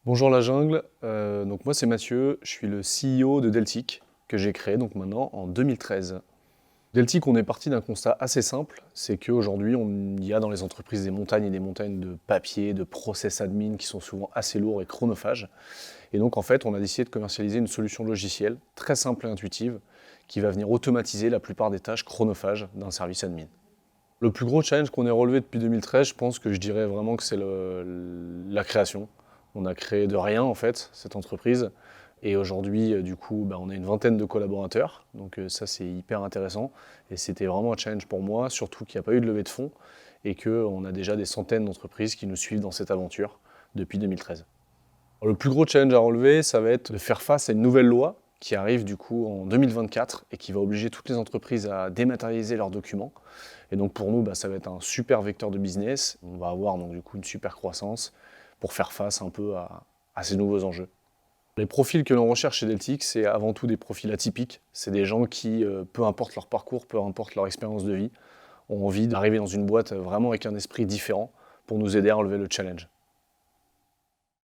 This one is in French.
Bonjour la jungle, donc moi c'est Mathieu, je suis le CEO de Deltic, que j'ai créé donc maintenant en 2013. Deltic, on est parti d'un constat assez simple, c'est qu'aujourd'hui il y a dans les entreprises des montagnes et des montagnes de papier, de process admin qui sont souvent assez lourds et chronophages. Et donc en fait on a décidé de commercialiser une solution logicielle très simple et intuitive qui va venir automatiser la plupart des tâches chronophages d'un service admin. Le plus gros challenge qu'on ait relevé depuis 2013, je pense que je dirais vraiment que c'est la création. On a créé de rien en fait cette entreprise et aujourd'hui du coup on a une vingtaine de collaborateurs, donc ça c'est hyper intéressant et c'était vraiment un challenge pour moi, surtout qu'il n'y a pas eu de levée de fonds et qu'on a déjà des centaines d'entreprises qui nous suivent dans cette aventure depuis 2013. Le plus gros challenge à relever, ça va être de faire face à une nouvelle loi qui arrive du coup en 2024 et qui va obliger toutes les entreprises à dématérialiser leurs documents. Et donc pour nous, ça va être un super vecteur de business. On va avoir donc du coup une super croissance pour faire face un peu à ces nouveaux enjeux. Les profils que l'on recherche chez Deltic, c'est avant tout des profils atypiques. C'est des gens qui, peu importe leur parcours, peu importe leur expérience de vie, ont envie d'arriver dans une boîte vraiment avec un esprit différent pour nous aider à relever le challenge.